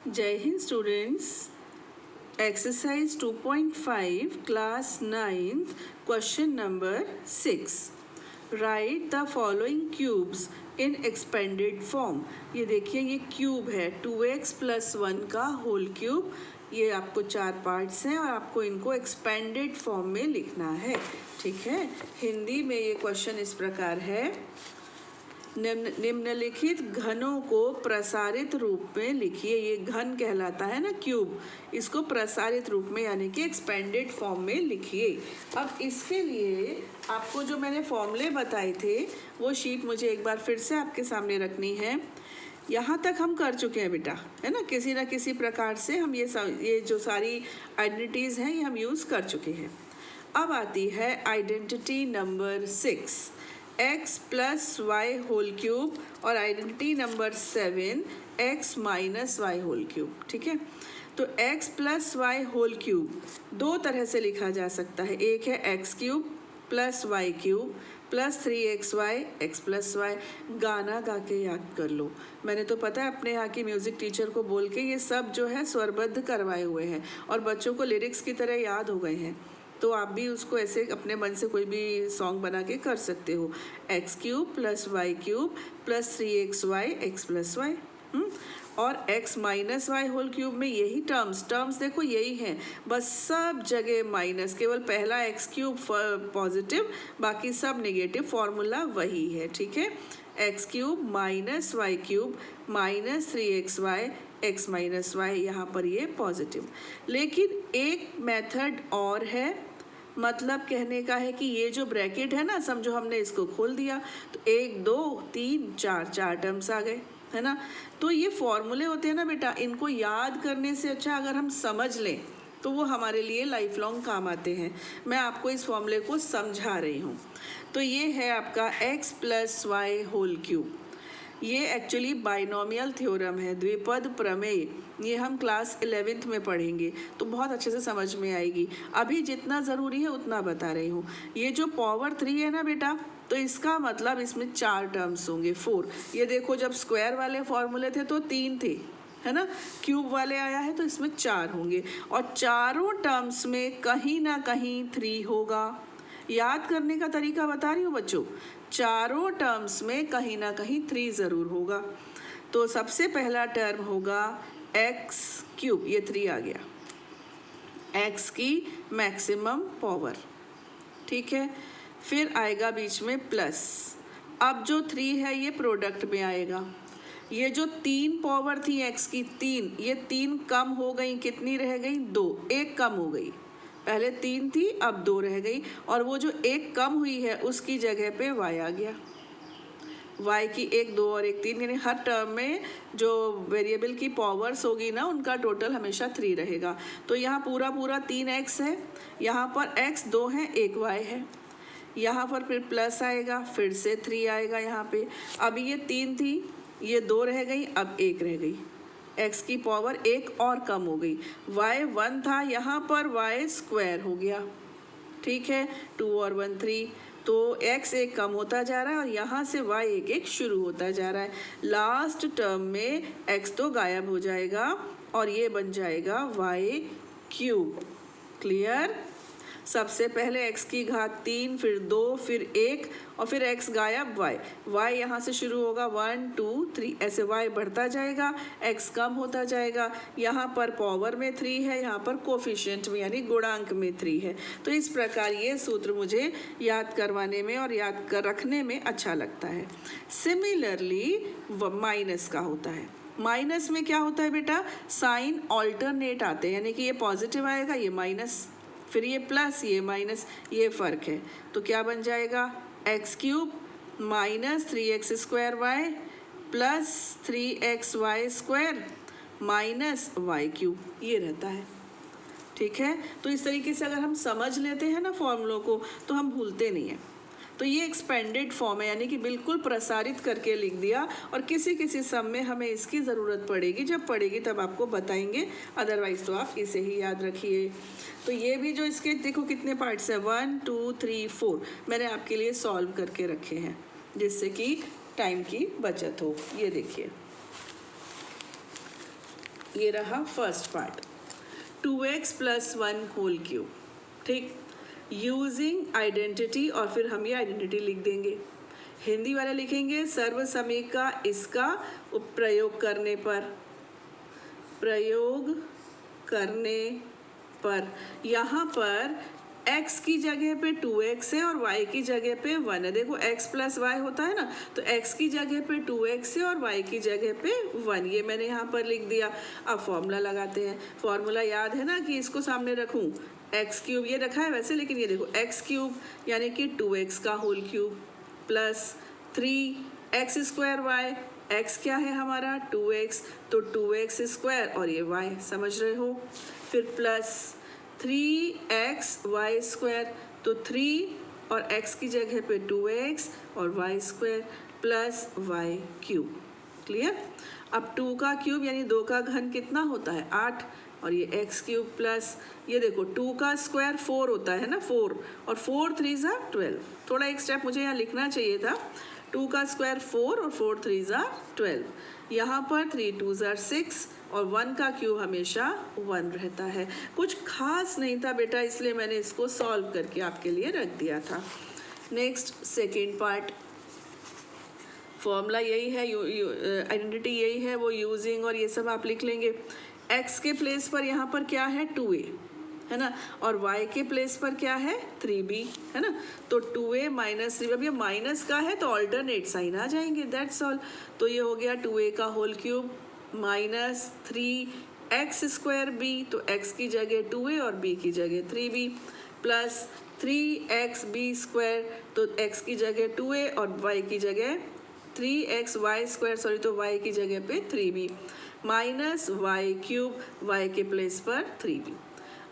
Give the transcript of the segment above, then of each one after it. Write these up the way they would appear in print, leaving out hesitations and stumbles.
जय Hind students. Exercise 2.5 class 9th question number 6। Right the following cubes in expanded form. ये देखिए, ये cube है 2x + 1 का होल क्यूब। ये आपको 4 पार्ट्स हैं और आपको इनको एक्सपेंडेड फॉर्म में लिखना है। ठीक है, हिंदी में ये क्वेश्चन इस प्रकार है, निम्नलिखित घनों को प्रसारित रूप में लिखिए। ये घन कहलाता है ना क्यूब, इसको प्रसारित रूप में यानी कि एक्सपेंडेड फॉर्म में लिखिए। अब इसके लिए आपको जो मैंने फॉर्मूले बताए थे वो शीट मुझे एक बार फिर से आपके सामने रखनी है। यहाँ तक हम कर चुके हैं बेटा, है ना, किसी न किसी प्रकार से हम ये जो सारी आइडेंटिटीज़ हैं ये हम यूज़ कर चुके हैं। अब आती है identity number 6, x + y whole cube, और identity number 7 x - y whole cube. ठीक है, तो x + y होल क्यूब दो तरह से लिखा जा सकता है। एक है x³ + y³ + 3xy x + y। गाना गा के याद कर लो। मैंने तो पता है अपने यहाँ की म्यूज़िक टीचर को बोल के ये सब जो है स्वरबद्ध करवाए हुए हैं और बच्चों को लिरिक्स की तरह याद हो गए हैं। तो आप भी उसको ऐसे अपने मन से कोई भी सॉन्ग बना के कर सकते हो। x³ + y³ + 3xy x + y। और x - y होल क्यूब में यही टर्म्स देखो यही हैं, बस सब जगह माइनस, केवल पहला x³ पॉजिटिव, बाकी सब नेगेटिव। फॉर्मूला वही है। ठीक है, x³ - y³ - 3xy x - y, यहाँ पर ये पॉजिटिव। लेकिन एक मेथड और है, मतलब कहने का है कि ये जो ब्रैकेट है ना, समझो हमने इसको खोल दिया तो 1 2 3 4 टर्म्स आ गए, है ना। तो ये फॉर्मूले होते हैं ना बेटा, इनको याद करने से अच्छा अगर हम समझ लें तो वो हमारे लिए लाइफ लॉन्ग काम आते हैं। मैं आपको इस फॉर्मूले को समझा रही हूँ। तो ये है आपका x + y होल क्यूब। ये एक्चुअली बाइनोमियल थ्योरम है, द्विपद प्रमेय। ये हम क्लास 11th में पढ़ेंगे तो बहुत अच्छे से समझ में आएगी। अभी जितना ज़रूरी है उतना बता रही हूँ। ये जो पावर 3 है ना बेटा, तो इसका मतलब इसमें 4 टर्म्स होंगे, 4। ये देखो, जब स्क्वायर वाले फॉर्मूले थे तो 3 थे, है ना। क्यूब वाले आया है तो इसमें 4 होंगे, और चारों टर्म्स में कहीं ना कहीं 3 होगा। याद करने का तरीका बता रही हूँ बच्चों, चारों टर्म्स में कहीं ना कहीं 3 ज़रूर होगा। तो सबसे पहला टर्म होगा x³, ये 3 आ गया, x की मैक्सिमम पावर। ठीक है, फिर आएगा बीच में प्लस। अब जो 3 है ये प्रोडक्ट में आएगा। ये जो 3 पावर थी x की, 3, ये 3 कम हो गई, कितनी रह गई? 2, 1 कम हो गई। पहले 3 थी, अब 2 रह गई, और वो जो 1 कम हुई है उसकी जगह पे y आ गया। y की 1 2 और 1 3, यानी हर टर्म में जो वेरिएबल की पावर्स होगी ना उनका टोटल हमेशा 3 रहेगा। तो यहाँ पूरा 3x है, यहाँ पर x 2 है, 1 y है, यहाँ पर फिर प्लस आएगा, फिर से 3 आएगा यहाँ पे। अब ये 3 थी, ये 2 रह गई, अब 1 रह गई, x की पावर 1 और कम हो गई। y 1 था, यहाँ पर y² हो गया। ठीक है, 2 और 1 3, तो x 1 कम होता जा रहा है और यहाँ से y 1 शुरू होता जा रहा है। लास्ट टर्म में x तो गायब हो जाएगा और ये बन जाएगा y³। क्लियर? सबसे पहले x की घात 3, फिर 2, फिर 1, और फिर x गायब, y यहाँ से शुरू होगा 1 2 3, ऐसे y बढ़ता जाएगा, x कम होता जाएगा। यहाँ पर पावर में 3 है, यहाँ पर कोफिशिएंट में यानी गुणांक में 3 है। तो इस प्रकार ये सूत्र मुझे याद करवाने में और याद कर रखने में अच्छा लगता है। सिमिलरली माइनस का होता है। माइनस में क्या होता है बेटा? साइन ऑल्टरनेट आते हैं, यानी कि ये पॉजिटिव आएगा, ये माइनस, फिर ये प्लस, ये माइनस, ये फ़र्क है। तो क्या बन जाएगा? x³ - 3x² y + 3xy² - y³, ये रहता है। ठीक है, तो इस तरीके से अगर हम समझ लेते हैं ना फॉर्मूलों को तो हम भूलते नहीं हैं। तो ये एक्सपेंडेड फॉर्म है, यानी कि बिल्कुल प्रसारित करके लिख दिया, और किसी किसी सम में हमें इसकी ज़रूरत पड़ेगी, जब पड़ेगी तब आपको बताएंगे, अदरवाइज़ तो आप इसे ही याद रखिए। तो ये भी जो इसके देखो कितने पार्ट्स हैं, 1 2 3 4, मैंने आपके लिए सॉल्व करके रखे हैं जिससे कि टाइम की बचत हो। ये देखिए, ये रहा first part, 2x + 1 whole cube, ठीक, यूजिंग आइडेंटिटी, और फिर हम ये आइडेंटिटी लिख देंगे। हिंदी वाले लिखेंगे सर्वसमय का इसका प्रयोग करने पर, यहाँ पर x की जगह पे 2x है और y की जगह पे 1 है। देखो x + y होता है ना, तो x की जगह पे 2x है और y की जगह पे 1, ये मैंने यहाँ पर लिख दिया। अब फॉर्मूला लगाते हैं। फॉर्मूला याद है ना कि इसको सामने रखूँ, x³ ये रखा है वैसे, लेकिन ये देखो x³ यानी कि 2x का whole cube plus 3x² y, x क्या है हमारा 2x, तो 2x² और ये y, समझ रहे हो, फिर प्लस 3xy², तो 3 और x की जगह पे 2x और y² प्लस y³ क्लियर। अब 2 का क्यूब यानी 2 का घन कितना होता है 8, और ये x³ प्लस ये देखो 2 का स्क्वायर 4 होता है ना 4, और 4 3 ज़ा 12, थोड़ा एक स्टेप मुझे यहाँ लिखना चाहिए था, 2 का स्क्वायर 4 और 4 3 ज़ा 12, यहाँ पर 3 2 ज़ा 6 और 1 का क्यूब हमेशा 1 रहता है। कुछ खास नहीं था बेटा, इसलिए मैंने इसको सॉल्व करके आपके लिए रख दिया था। नेक्स्ट सेकेंड पार्ट, फॉर्मूला यही है, आइडेंटिटी यही है, वो यूजिंग और ये सब आप लिख लेंगे। x के प्लेस पर यहाँ पर क्या है 2a है ना, और y के प्लेस पर क्या है 3b है ना, तो 2a - 3b, अब ये माइनस का है तो ऑल्टरनेट साइन आ जाएंगे, दैट्स ऑल। तो ये हो गया 2a का होल क्यूब माइनस 3x²b, तो x की जगह 2a और b की जगह 3b प्लस 3xb², तो x की जगह 2a और y की जगह 3xy², सॉरी, तो y की जगह पे 3b माइनस y³ y के प्लेस पर 3b।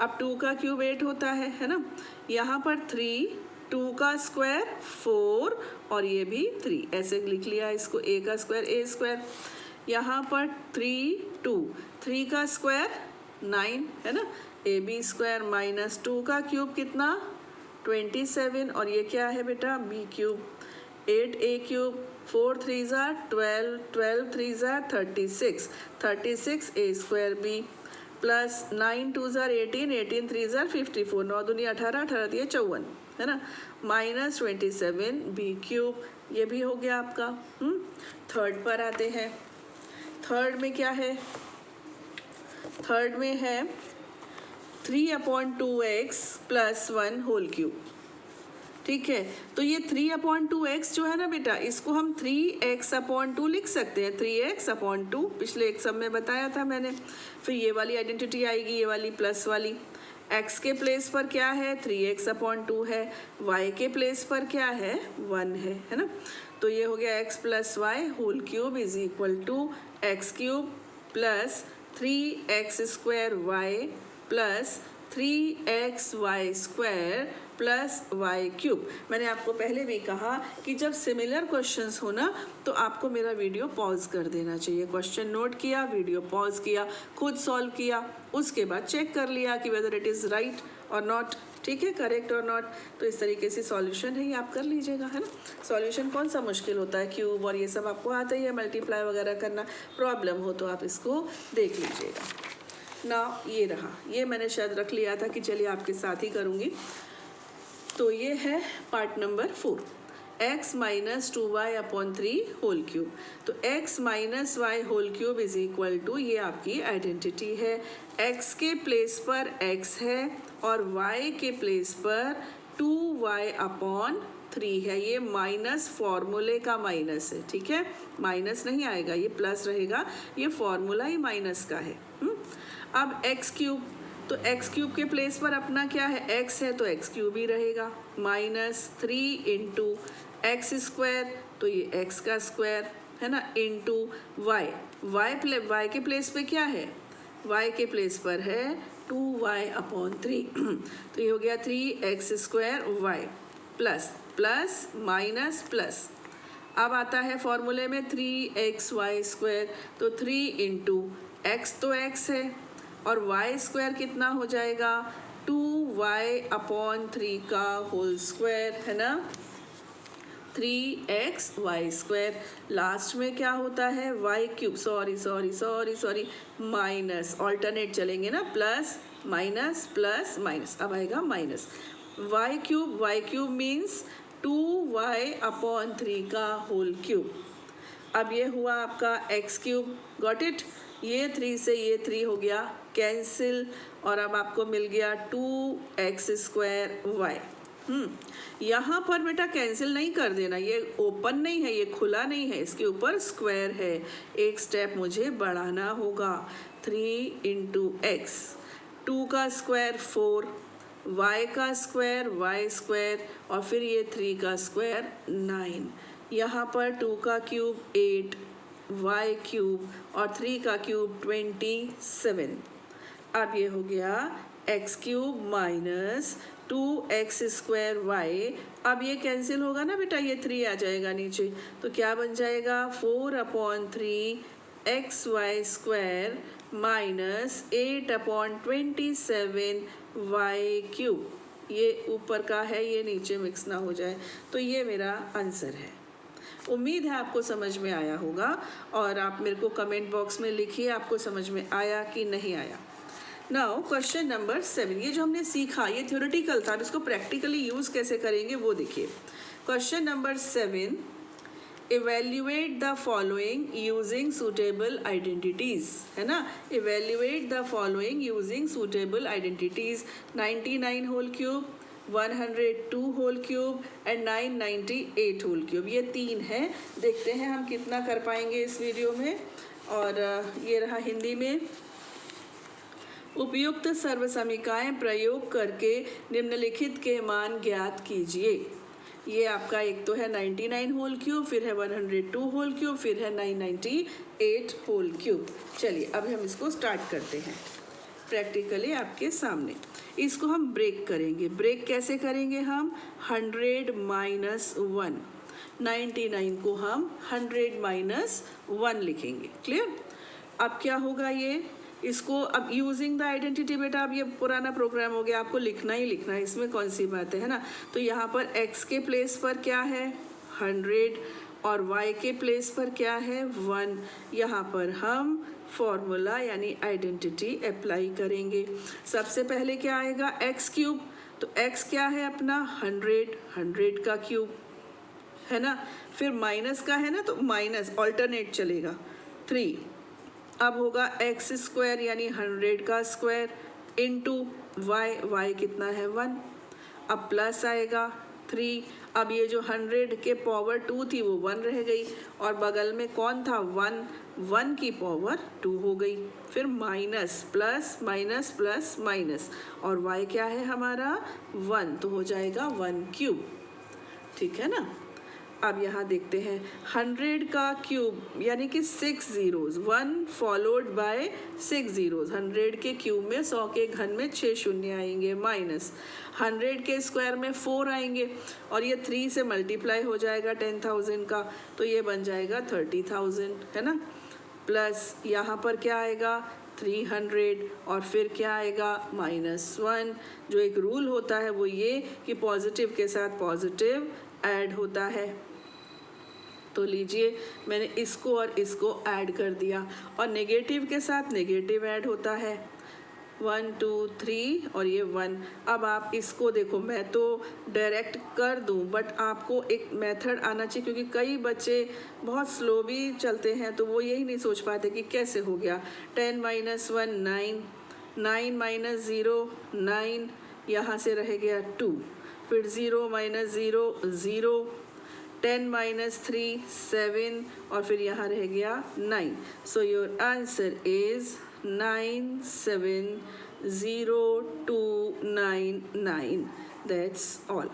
अब 2 का क्यूब 8 होता है ना, यहाँ पर 3, 2 का स्क्वायर 4 और ये भी 3, ऐसे लिख लिया इसको, a का स्क्वायर a², यहाँ पर 3 2, 3 का स्क्वायर 9 है ना, ab² माइनस 2 का क्यूब कितना 27, और ये क्या है बेटा b³, 8a³ 4 3 ज़ा 12, 12 3 ज़ा 36, 36a²b प्लस 9 2 ज़ा 18, 18 3 ज़ा 54, 9 दूनी 18, 18 दिए 54 है ना, माइनस 27b³, ये भी हो गया आपका। थर्ड पर आते हैं। थर्ड में क्या है, थर्ड में है 3/2x + 1 होल क्यूब, ठीक है। तो ये 3/2x जो है ना बेटा, इसको हम 3x/2 लिख सकते हैं, 3x/2, पिछले एक सब में बताया था मैंने। फिर ये वाली आइडेंटिटी आएगी, ये वाली प्लस वाली, x के प्लेस पर क्या है 3x/2 है, y के प्लेस पर क्या है 1 है ना, तो ये हो गया x + y whole cube is equal to x³ plus 3x² y plus 3xy² plus y³। मैंने आपको पहले भी कहा कि जब सिमिलर क्वेश्चंस हो ना, तो आपको मेरा वीडियो पॉज कर देना चाहिए। क्वेश्चन नोट किया, वीडियो पॉज किया, खुद सॉल्व किया, उसके बाद चेक कर लिया कि वेदर इट इज़ राइट और नॉट, ठीक है, करेक्ट और नॉट। तो इस तरीके से सॉल्यूशन है ये आप कर लीजिएगा, है ना। सॉल्यूशन कौन सा मुश्किल होता है, क्यूब और ये सब आपको आता ही है, मल्टीप्लाई वगैरह करना। प्रॉब्लम हो तो आप इसको देख लीजिएगा ना। ये रहा, ये मैंने शायद रख लिया था कि चलिए आपके साथ ही करूँगी। तो ये है part number 4, x - 2y/3 whole cube. तो x - y whole cube is equal to, ये आपकी आइडेंटिटी है, x के प्लेस पर x है और y के प्लेस पर 2y/3 है। ये माइनस फॉर्मूले का माइनस है, ठीक है, माइनस नहीं आएगा, ये प्लस रहेगा, ये फॉर्मूला ही माइनस का है। अब x³, तो x³ के प्लेस पर अपना क्या है x है, तो x³ ही रहेगा, -3 × x², तो ये x का स्क्वायर है ना, इंटू y, y के प्लेस पे क्या है, y के प्लेस पर है 2y/3, तो ये हो गया 3x² y plus plus minus plus. अब आता है फॉर्मूले में 3xy², तो 3 × x, तो x है, और y² कितना हो जाएगा 2y/3 का होल स्क्वायर है ना, 3xy²। लास्ट में क्या होता है, y³ सॉरी माइनस, ऑल्टरनेट चलेंगे ना, प्लस माइनस प्लस माइनस, अब आएगा माइनस y³ मीन्स 2y/3 का होल क्यूब। अब ये हुआ आपका x³, गॉट इट। ये 3 से ये 3 हो गया कैंसिल, और अब आपको मिल गया 2x² y। यहाँ पर बेटा कैंसिल नहीं कर देना, ये ओपन नहीं है, ये खुला नहीं है, इसके ऊपर स्क्वायर है। एक स्टेप मुझे बढ़ाना होगा, 3 × x, 2 का स्क्वायर 4, y का स्क्वायर y², और फिर ये 3 का स्क्वायर 9। यहाँ पर 2 का क्यूब 8, y³ और 3 का क्यूब 27। अब ये हो गया x³ माइनस 2x² y। अब ये कैंसिल होगा ना बेटा, ये 3 आ जाएगा नीचे, तो क्या बन जाएगा 4/3 xy² माइनस 8/27 y³। ये ऊपर का है, ये नीचे मिक्स ना हो जाए, तो ये मेरा आंसर है। उम्मीद है आपको समझ में आया होगा, और आप मेरे को कमेंट बॉक्स में लिखिए आपको समझ में आया कि नहीं आया। नाउ क्वेश्चन नंबर 7, ये जो हमने सीखा ये थ्योरेटिकल था, अब इसको प्रैक्टिकली यूज़ कैसे करेंगे वो देखिए। Question number 7, evaluate the following using suitable identities, है ना। Evaluate the following using suitable identities, 99 whole cube, 102 whole cube and 998 whole cube. ये 3 है, देखते हैं हम कितना कर पाएंगे इस वीडियो में। और ये रहा हिंदी में। उपयुक्त सर्वसमीकाएं प्रयोग करके निम्नलिखित के मान ज्ञात कीजिए। ये आपका एक तो है 99 होल क्यूब, फिर है 102 होल क्यूब, फिर है 998 होल क्यूब। चलिए अब हम इसको स्टार्ट करते हैं प्रैक्टिकली आपके सामने। इसको हम ब्रेक करेंगे। ब्रेक कैसे करेंगे हम, 100 - 1, 99 को हम 100 - 1 लिखेंगे। क्लियर। अब क्या होगा ये, इसको अब यूजिंग द आइडेंटिटी, बेटा अब ये पुराना प्रोग्राम हो गया, आपको लिखना ही लिखना है, इसमें कौन सी बात है ना। तो यहाँ पर x के प्लेस पर क्या है 100, और y के प्लेस पर क्या है 1। यहाँ पर हम फॉर्मूला यानी आइडेंटिटी अप्लाई करेंगे। सबसे पहले क्या आएगा x³, तो x क्या है अपना 100 का क्यूब, है ना। फिर माइनस का है ना, तो माइनस ऑल्टरनेट चलेगा 3। अब होगा x² यानी 100 का स्क्वायर इंटू y कितना है 1। अब प्लस आएगा 3। अब ये जो 100 के पावर 2 थी वो 1 रह गई, और बगल में कौन था 1 की पावर 2 हो गई। फिर minus plus minus plus minus, और y क्या है हमारा 1, तो हो जाएगा 1³। ठीक है ना। अब यहाँ देखते हैं 100 का क्यूब यानी कि 6 zeros, 1 फॉलोड बाय 6 zeros। 100 के क्यूब में 100 के घन में 6 शून्य आएंगे, माइनस 100 के स्क्वायर में 4 आएंगे, और ये 3 से मल्टीप्लाई हो जाएगा 10,000 का, तो ये बन जाएगा 30,000, है ना। प्लस यहाँ पर क्या आएगा 300, और फिर क्या आएगा -1। जो एक रूल होता है वो ये कि पॉजिटिव के साथ पॉजिटिव ऐड होता है। तो लीजिए मैंने इसको और इसको ऐड कर दिया, और नेगेटिव के साथ नेगेटिव ऐड होता है, 1 2 3 और ये 1। अब आप इसको देखो, मैं तो डायरेक्ट कर दूं, बट आपको एक मेथड आना चाहिए, क्योंकि कई बच्चे बहुत स्लो भी चलते हैं, तो वो यही नहीं सोच पाते कि कैसे हो गया। 10 - 1 9, 9 - 0 9, यहाँ से रह गया 2, फिर 0 - 0 0, 10 - 3 7, और फिर यहाँ रह गया 9। So your answer is 9702999। That's all.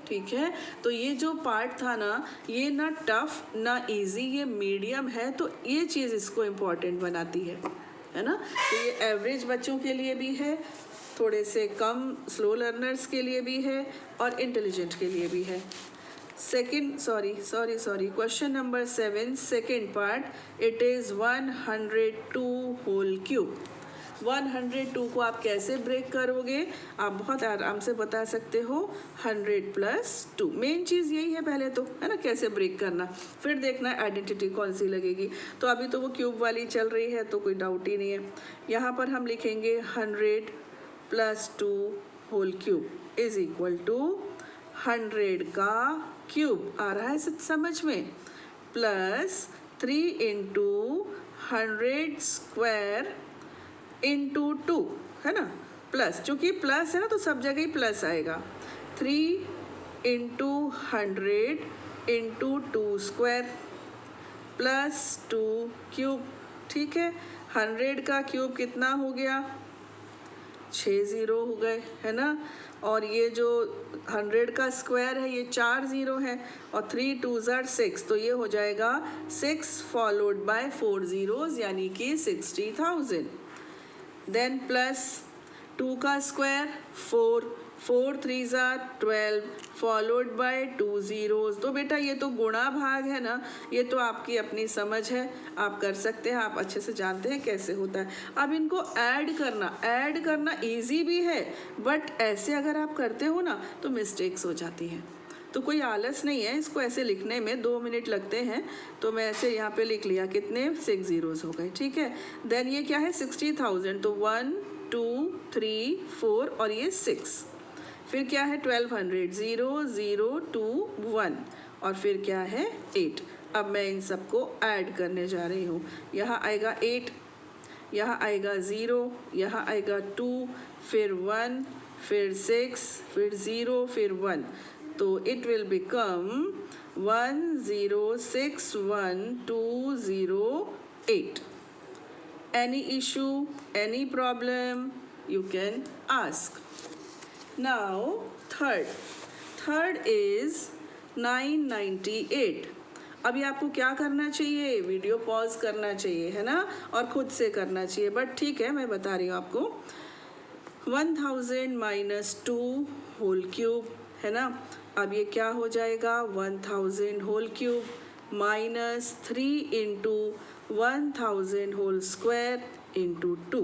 ठीक है, तो ये जो पार्ट था ना, ये ना टफ ना इजी, ये मीडियम है, तो ये चीज़ इसको इम्पोर्टेंट बनाती है ना। तो ये एवरेज बच्चों के लिए भी है, थोड़े से कम स्लो लर्नर्स के लिए भी है, और इंटेलिजेंट के लिए भी है। Question number 7 second part, it is 102 whole cube. 102 को आप कैसे ब्रेक करोगे? आप बहुत आराम से बता सकते हो 100 प्लस 2। मेन चीज़ यही है पहले तो, है ना, कैसे ब्रेक करना, फिर देखना आइडेंटिटी कौन सी लगेगी। तो अभी तो वो क्यूब वाली चल रही है तो कोई डाउट ही नहीं है। यहाँ पर हम लिखेंगे 100 plus 2 whole cube is equal to 100 का क्यूब आ रहा है समझ में, प्लस 3 इंटू 100 स्क्वायर इंटू 2, है ना, प्लस, चूँकि प्लस है ना तो सब जगह ही प्लस आएगा। 3 into 100 into 2 square plus 2 cube. ठीक है, 100 का क्यूब कितना हो गया? 6 ज़ीरो हो गए, है ना। और ये जो 100 का स्क्वायर है ये 4 ज़ीरो है, और 3 2s are 6, तो ये हो जाएगा 6 फॉलोड बाय 4 ज़ीरोज़ यानी कि 60,000। देन प्लस 2 का square 4, 4 3s are 12 followed by 2 zeros. तो बेटा ये तो गुणा भाग है ना, ये तो आपकी अपनी समझ है, आप कर सकते हैं, आप अच्छे से जानते हैं कैसे होता है। अब इनको ऐड करना इजी भी है, बट ऐसे अगर आप करते हो ना तो मिस्टेक्स हो जाती हैं। तो कोई आलस नहीं है इसको ऐसे लिखने में, 2 मिनट लगते हैं, तो मैं ऐसे यहाँ पे लिख लिया, कितने 6 ज़ीरोज़ हो गए। ठीक है, देन ये क्या है 60,000, तो 1 2 3 4 और ये 6, फिर क्या है 1200, 0 0 2 1, और फिर क्या है 8। अब मैं इन सबको ऐड करने जा रही हूँ। यहाँ आएगा 8, यहाँ आएगा 0, यहाँ आएगा 2, फिर 1, फिर 6, फिर 0, फिर 1, तो it will become 1061208। Any issue, any problem, you can ask. Now third is 998। अभी आपको क्या करना चाहिए? वीडियो पॉज करना चाहिए, है ना, और खुद से करना चाहिए, बट ठीक है मैं बता रही हूँ आपको। 1000 माइनस 2 होल क्यूब, है ना। अब ये क्या हो जाएगा? 1000 whole cube minus 3 into 1000 whole square into 2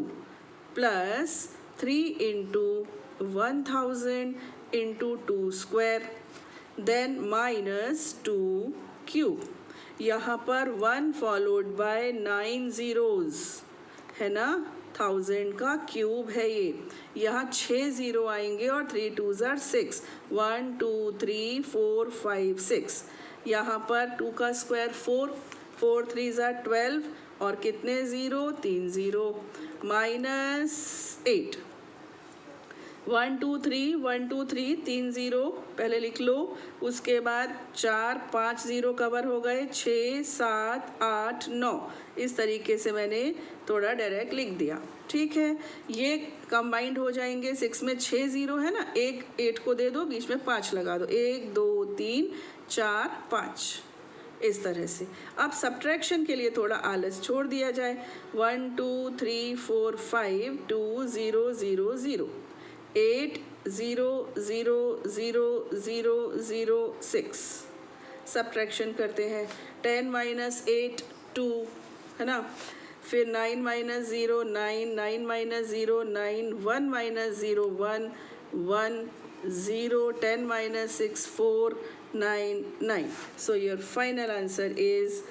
plus 3 into 1000 into 2 square, then minus 2 cube. यहाँ पर 1 फॉलोड बाय 9 ज़ीरोज़, है ना, 1000 का क्यूब है ये। यहाँ 6 ज़ीरो आएंगे और 3 2s are 6, 1 2 3 4 5 6। यहाँ पर 2 का स्क्वायर 4, 4 3s are 12, और कितने ज़ीरो? 3 zero, minus 8। 1 2 3 1 2 3 3 ज़ीरो पहले लिख लो, उसके बाद 4 5 ज़ीरो कवर हो गए, 6 7 8 9, इस तरीके से मैंने थोड़ा डायरेक्ट लिख दिया। ठीक है, ये कंबाइंड हो जाएंगे। 6 में 6 ज़ीरो है ना, एक 8 को दे दो, बीच में 5 लगा दो, 1 2 3 4 5, इस तरह से। अब सब्ट्रैक्शन के लिए थोड़ा आलस छोड़ दिया जाए। 1 2 3 4 5 2 0 0 0 8 0 0 0 0 0 6। सब्ट्रैक्शन करते हैं। 10 माइनस 8 2, है ना, फिर 9 minus 0 9, 9 minus 0 9, 1 minus 0 1 1 0, 10 minus 6 4 9 9। So your final answer is